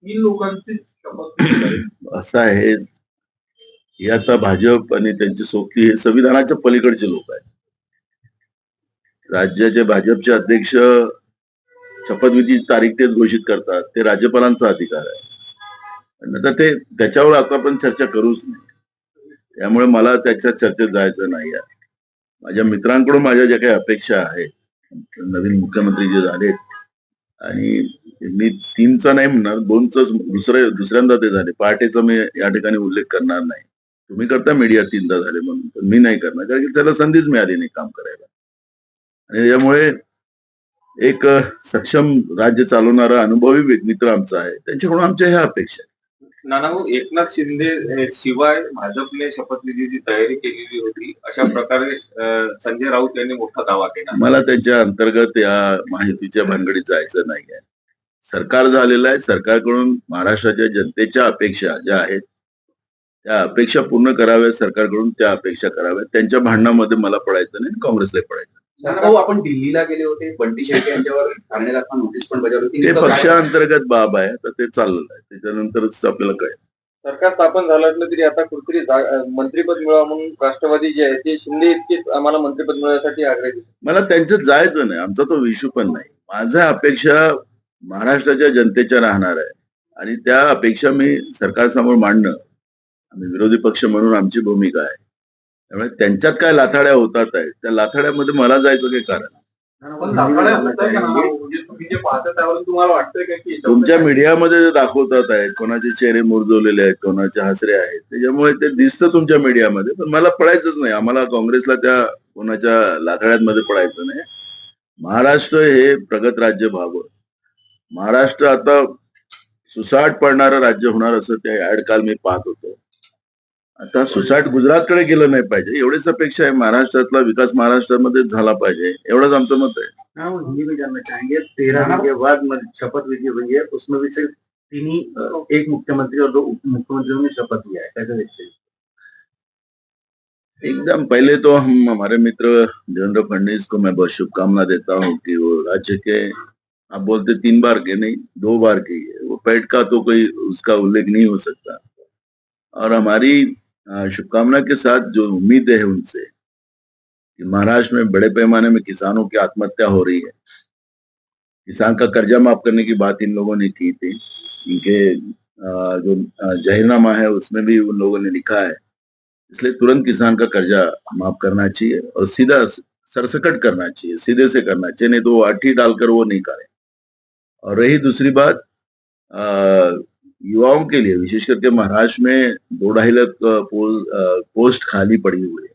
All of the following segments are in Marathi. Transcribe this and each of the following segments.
तीन लोकांची शपथ घेतली. असं आहे, हे आता भाजप आणि त्यांची सोबती हे संविधानाच्या पलीकडचे लोक आहेत. राज्याचे भाजपचे अध्यक्ष शपथविधीची तारीख तेच घोषित करतात. ते राज्यपालांचा अधिकार आहे. आणि आता ते त्याच्यावर आता आपण चर्चा करूच नाही. त्यामुळे मला त्याच्या चर्चेत जायचं नाही आहे. माझ्या मित्रांकडून माझ्या ज्या काही अपेक्षा आहेत, नवीन मुख्यमंत्री जे झालेत आणि मी 3चा नाही म्हणणार, 2च दुसऱ्यांदा ते झाले. पहाटेचा मी या ठिकाणी उल्लेख करणार नाही. तुम्ही करता मीडिया 3दा झाले म्हणून, पण मी नाही करणार कारण की त्याला संधीच मिळाली नाही काम करायला. आणि यामुळे एक सक्षम राज्य चालवणारा अनुभवी मित्र आमचा आहे. त्यांच्याकडून आमच्या ह्या अपेक्षा आहेत. नानाभाऊ, एकनाथ शिंदे शिवाय भाजपने शपथविधीची तयारी केलेली होती अशा प्रकारे संजय राऊत यांनी मोठा दावा केला. मला त्यांच्या अंतर्गत या माहितीच्या भानगडीत जायचं नाहीये. सरकार झालेलं आहे. सरकारकडून महाराष्ट्राच्या जनतेच्या अपेक्षा ज्या आहेत त्या अपेक्षा पूर्ण कराव्यात, सरकारकडून त्या अपेक्षा कराव्यात. त्यांच्या भांडणामध्ये मला पडायचं नाही, काँग्रेसला पडायचं. भाऊ, आपण दिल्लीला गेले होते. बंटी शेळके यांच्यावर ठाणे दाखवा नोटीस पण बजावली होती. ते पक्षांतर्गत बाब आहे, तर ते चाललेलं आहे. त्याच्यानंतरच आपल्याला कळेल. सरकार स्थापन झालं तरी आता कुठेतरी मंत्रिपद मिळावं म्हणून राष्ट्रवादी जे आहे ते शिंदे इतकेच आम्हाला मंत्रिपद मिळवण्यासाठी आग्रही. मला त्यांच्यात जायचं नाही, आमचा तो इश्यू पण नाही. माझ्या अपेक्षा महाराष्ट्राच्या जनतेच्या राहणार आहे आणि त्या अपेक्षा मी सरकारसमोर मांडणं आम्ही विरोधी पक्ष म्हणून आमची भूमिका आहे. त्यामुळे त्यांच्यात काय लाथाड्या होतात आहेत त्या लाथाड्यामध्ये मला जायचं काही कारण म्हणजे तुम्ही जे पाहता त्यावरून तुम्हाला वाटतंय का की तुमच्या मीडियामध्ये जे दाखवतात आहेत, कोणाचे चेहरे मुरझवलेले आहेत, कोणाचे हसरे आहेत, त्याच्यामुळे ते दिसतं तुमच्या मीडियामध्ये. पण मला पडायचंच नाही. आम्हाला काँग्रेसला त्या कोणाच्या लाथाड्यांमध्ये पडायचं नाही. महाराष्ट्र हे प्रगत राज्य व्हावं. महाराष्ट्र आता सुसाट पडणारं राज्य होणार असं त्या ऍड काल मी पाहत होतो. आता सुसाट गुजरातकडे गेलं नाही पाहिजे, एवढीच अपेक्षा आहे. महाराष्ट्रातला विकास महाराष्ट्रामध्ये झाला पाहिजे, एवढंच आमचं मत आहे. हाँ, वो हिंदी में जानना चाहेंगे। 13 दिन के बाद शपथ विधि हुई है, उसमें भी सिर्फ तीन ही एक मुख्यमंत्री और 2 उप मुख्यमंत्रियों ने शपथ लिया है। कैसे देखते हैं? एकदम पहले तो हम हमारे मित्र देवेंद्र फडणवीस को मैं बहुत शुभकामना देता हूँ कि वो राज्य के, आप बोलते 3 बार के नहीं 2 बार के ही है, वो पेट का तो कोई उसका उल्लेख नहीं हो सकता। और हमारी शुभकामना के साथ जो उम्मीद है उनसे कि महाराष्ट्र में बड़े पैमाने में किसानों की आत्महत्या हो रही है, किसान का कर्जा माफ करने की बात इन लोगों ने की थी। इनके जो जाहिरनामा है उसमें भी उन लोगों ने लिखा है, इसलिए तुरंत किसान का कर्जा माफ करना चाहिए और सीधा सरसकट करना चाहिए, सीधे से करना चाहिए, नहीं तो वो अठी डालकर वो नहीं करे। और रही दूसरी बात, युवाओं के लिए विशेष करके महाराष्ट्र में 2-2.5 लाख पोस्ट खाली पड़ी हुई है।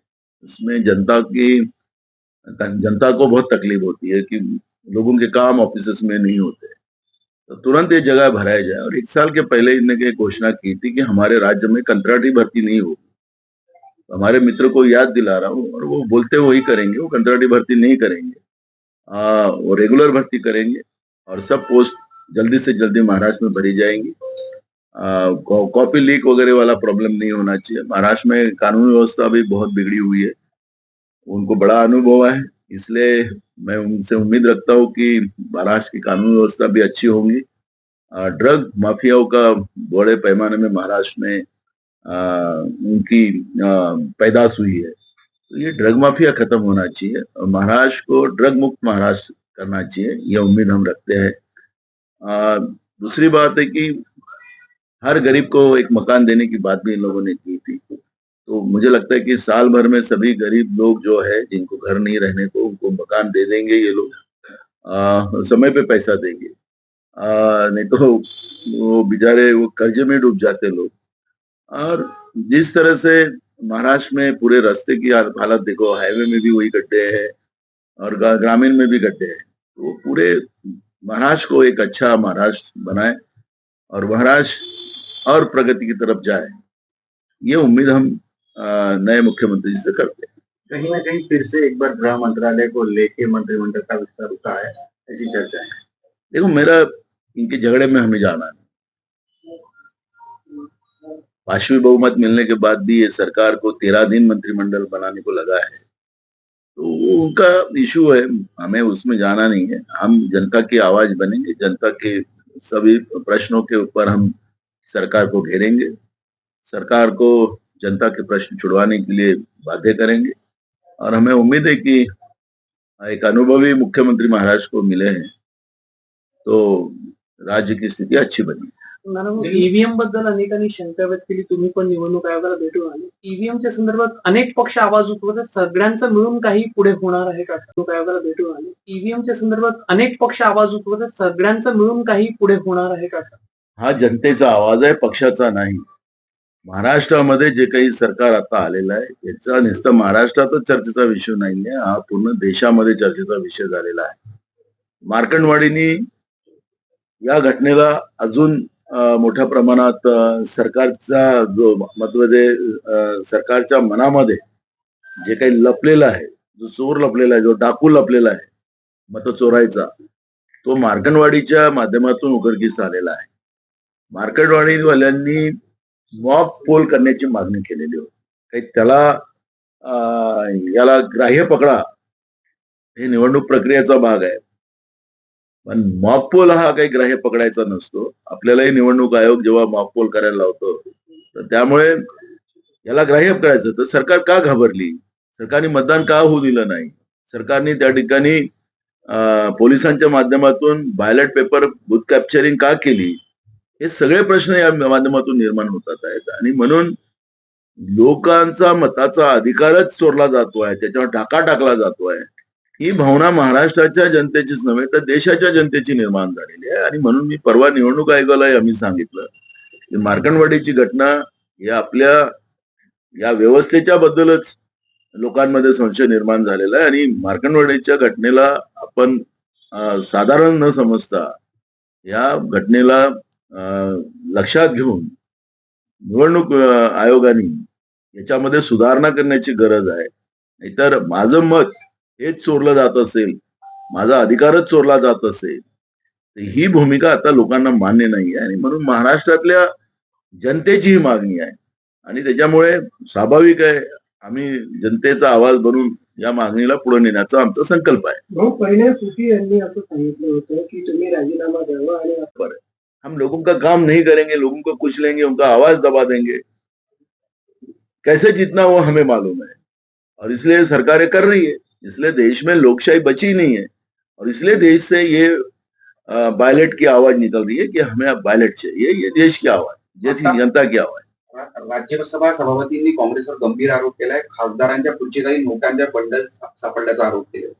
उसमें जनता को बहुत तकलीफ होती है कि लोगों के काम ऑफिस में नहीं होते, तो तुरंत ये जगह भराया जाए। और 1 साल के पहले इन्होंने घोषणा की थी कि हमारे राज्य में कंट्राटी भर्ती नहीं होगी। हमारे मित्र को याद दिला रहा हूँ, और वो बोलते वही करेंगे, वो कंट्राटी भर्ती नहीं करेंगे, वो रेगुलर भर्ती करेंगे और सब पोस्ट जल्दी से जल्दी महाराष्ट्र में भरी जाएंगी। कॉपी लीक वगैरह वाला प्रॉब्लम नहीं होना चाहिए। महाराष्ट्र में कानून व्यवस्था भी बहुत बिगड़ी हुई है, उनको बड़ा अनुभव है, इसलिए मैं उनसे उम्मीद रखता हूँ कि महाराष्ट्र की कानून व्यवस्था भी अच्छी होगी। ड्रग माफियाओं का बड़े पैमाने में महाराष्ट्र में उनकी पैदाश हुई है, तो ये ड्रग माफिया खत्म होना चाहिए और महाराष्ट्र को ड्रग मुक्त महाराष्ट्र करना चाहिए, ये उम्मीद हम रखते हैं। दूसरी बात है कि हर गरीब को एक मकान देने की बात भी इन लोगों ने की थी, तो मुझे लगता है कि साल भर में सभी गरीब लोग जो है जिनको घर नहीं रहने को, उनको मकान दे देंगे ये लोग, समय पे पैसा देंगे। नहीं तो वो बेचारे वो कर्जे में डूब जाते लोग। और जिस तरह से महाराष्ट्र में पूरे रास्ते की हालत देखो, हाईवे में भी वही गड्ढे हैं और ग्रामीण में भी गड्ढे हैं, तो पूरे महाराष्ट्र को एक अच्छा महाराष्ट्र बनाए और महाराष्ट्र और प्रगति की तरफ जाए, ये उम्मीद हम नए मुख्यमंत्री से करते हैं। कहीं ना कहीं फिर से एक बार गृह मंत्रालय को लेके मंत्रिमंडल का विस्तार होता है, ऐसी चर्चा है। देखो, मेरा इनके झगड़े में हमें जाना है। पांचवी बहुमत मिलने के बाद भी ये सरकार को 13 दिन मंत्रिमंडल बनाने को लगा है, तो वो उनका इशू है, हमें उसमें जाना नहीं है। हम जनता की आवाज बनेंगे, जनता के सभी प्रश्नों के ऊपर हम सरकार को घेरेंगे, सरकार को जनता के प्रश्न छुड़वाने के लिए बाध्य करेंगे और हमें उम्मीद है कि एक अनुभवी मुख्यमंत्री महाराष्ट्र को मिले हैं तो राज्य की स्थिती अच्छी बनी. मॅडम, ईव्हीएम बद्दल अनेकांनी शंका व्यक्त केली. तुम्ही पण निवडणूक आयोगाला भेटून आले. ईव्हीएमच्या संदर्भात अनेक पक्ष आवाज उठवत आहेत. सगळ्यांचं मिळून काही पुढे होणार आहे का? निवडणूक आयोगाला भेटून आले. ईव्हीएमच्या संदर्भात अनेक पक्ष आवाज उठवत आहेत. सगळ्यांचं मिळून काही पुढे होणार आहे का? हा जनतेचा आवाज आहे, पक्षाचा नाही. महाराष्ट्रामध्ये जे काही सरकार आता आलेलं आहे याचा नुसतं महाराष्ट्रातच चर्चेचा विषय नाहीये, हा पूर्ण देशामध्ये चर्चेचा विषय झालेला आहे. मार्कंडवाडीनी या घटनेला अजून मोठ्या प्रमाणात सरकारचा जो सरकारच्या मनामध्ये जे काही लपलेलं आहे, जो चोर लपलेला आहे, जो डाकू लपलेला आहे मत चोरायचा, तो मार्कंडवाडीच्या माध्यमातून उघडकीस आलेला आहे. मार्कंडवाडीवाल्यांनी मॉक पोल करण्याची मागणी केलेली होती. काही याला ग्राह्य पकडा, हे निवडणूक प्रक्रियेचा भाग आहे. पण मॉक पोल हा काही ग्राह्य पकडायचा नसतो. आपल्यालाही निवडणूक आयोग जेव्हा मॉक पोल करायला लावतो तर त्यामुळे याला ग्राह्य करायचं. तर सरकार का घाबरली? सरकारने मतदान का होऊ दिलं नाही? सरकारने त्या ठिकाणी पोलिसांच्या माध्यमातून बॅलेट पेपर बूथ कॅप्चरिंग का केली? हे सगळे प्रश्न या माध्यमातून निर्माण होतात आहेत आणि म्हणून लोकांचा मताचा अधिकारच चोरला जातोय, त्याच्यावर टाका टाकला जातोय. ही भावना महाराष्ट्राच्या जनतेचीच नव्हे तर देशाच्या जनतेची निर्माण झालेली आहे आणि म्हणून मी परवा निवडणूक आयोगालाही आम्ही सांगितलं की मार्कंडवाडीची घटना या आपल्या या व्यवस्थेच्या बद्दलच लोकांमध्ये संशय निर्माण झालेला आहे आणि मार्कंडवाडीच्या घटनेला आपण साधारण न समजता या घटनेला लक्षात घेऊन निवडणूक आयोगाने याच्यामध्ये सुधारणा करण्याची गरज आहे. नाहीतर माझं मत हेच चोरलं जात असेल, माझा अधिकारच चोरला जात असेल, तर ही भूमिका आता लोकांना मान्य नाही आहे आणि म्हणून महाराष्ट्रातल्या जनतेची ही मागणी आहे आणि त्याच्यामुळे स्वाभाविक आहे आम्ही जनतेचा आवाज बनून या मागणीला पुढे नेण्याचा आमचा संकल्प आहे. पहिले सुखी यांनी असं सांगितलं होतं की तुम्ही राजीनामा द्यावा आणि हम लोगों का काम नहीं करेंगे, लोगों को कुचलेंगे, उनका आवाज दबा देंगे. कैसे जीतना वो हमें मालूम है और इसलिए सरकारें कर रही है. इसलिए देश में लोकशाही बची नहीं है और इसलिए देश से ये बैलेट की आवाज निकल रही है कि हमें अब बैलेट चाहिए. ये देश की आवाज, जैसी जनता की आवाज. राज्यसभा सभापतींनी काँग्रेसवर गंभीर आरोप केलाय. खासदारांच्या खुर्चीखाली नोटांच्या बंडल सापडल्याचा आरोप केला.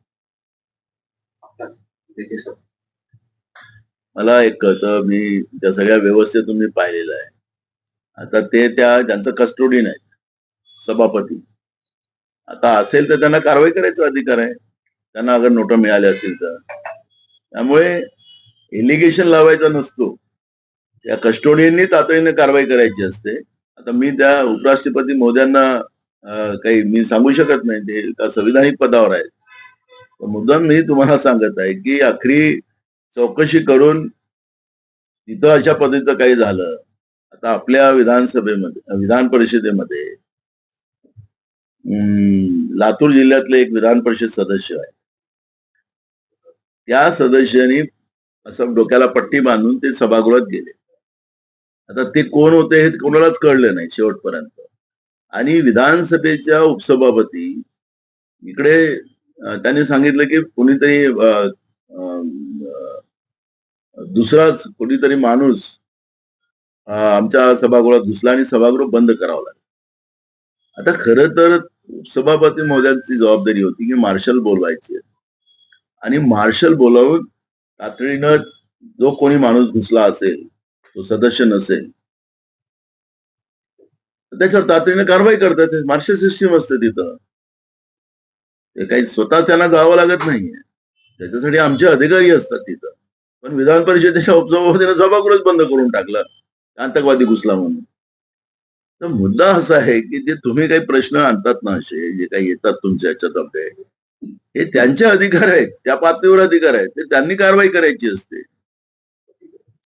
मला एक कळतं, मी त्या सगळ्या व्यवस्थेतून मी पाहिलेलं आहे. आता ते त्यांचं कस्टोडियन आहे सभापती. आता असेल तर त्यांना कारवाई करायचा अधिकार आहे, त्यांना अगर नोटा मिळाल्या असतील तर. त्यामुळे एलिगेशन लावायचा नसतो, त्या कस्टोडियननी तातडीने कारवाई करायची असते. आता मी त्या उपराष्ट्रपती महोदयांना काही मी सांगू शकत नाही, ते एका संविधानिक पदावर आहेत. मुद्दाम मी तुम्हाला सांगत आहे की आखरी चौकशी करून तिथं अशा पद्धतीचं काही झालं. आता आपल्या विधान परिषदेमध्ये लातूर जिल्ह्यातले एक विधान परिषद सदस्य आहे. त्या सदस्याने असं डोक्याला पट्टी बांधून ते सभागृहात गेले. आता ते कोण होते हे कोणालाच कळलं नाही शेवटपर्यंत. आणि विधानसभेच्या उपसभापती इकडे त्यांनी सांगितलं की कोणीतरी दुसराच कोणीतरी माणूस आमच्या सभागृहात घुसला आणि सभागृह बंद करावं लागलं. आता खरं तर सभापती महोदयांची जबाबदारी होती की मार्शल बोलवायचे आणि मार्शल बोलावून तातडीनं जो कोणी माणूस घुसला असेल, तो सदस्य नसेल, त्याच्यावर तातडीने कारवाई करतात. मार्शल सिस्टीम असते तिथं. ते काही स्वतः त्यांना जावं लागत नाहीये, त्याच्यासाठी आमचे अधिकारी असतात तिथं. पण विधान परिषदेच्या उपसभापतीने सभागृहच बंद करून टाकलं आतंकवादी घुसला म्हणून. तर मुद्दा असा आहे की जे तुम्ही काही प्रश्न आणतात ना, असे जे काही येतात तुमच्या ह्याच्यात, हे त्यांचे अधिकार आहेत, त्या पातळीवर अधिकार आहेत, ते त्यांनी कारवाई करायची असते.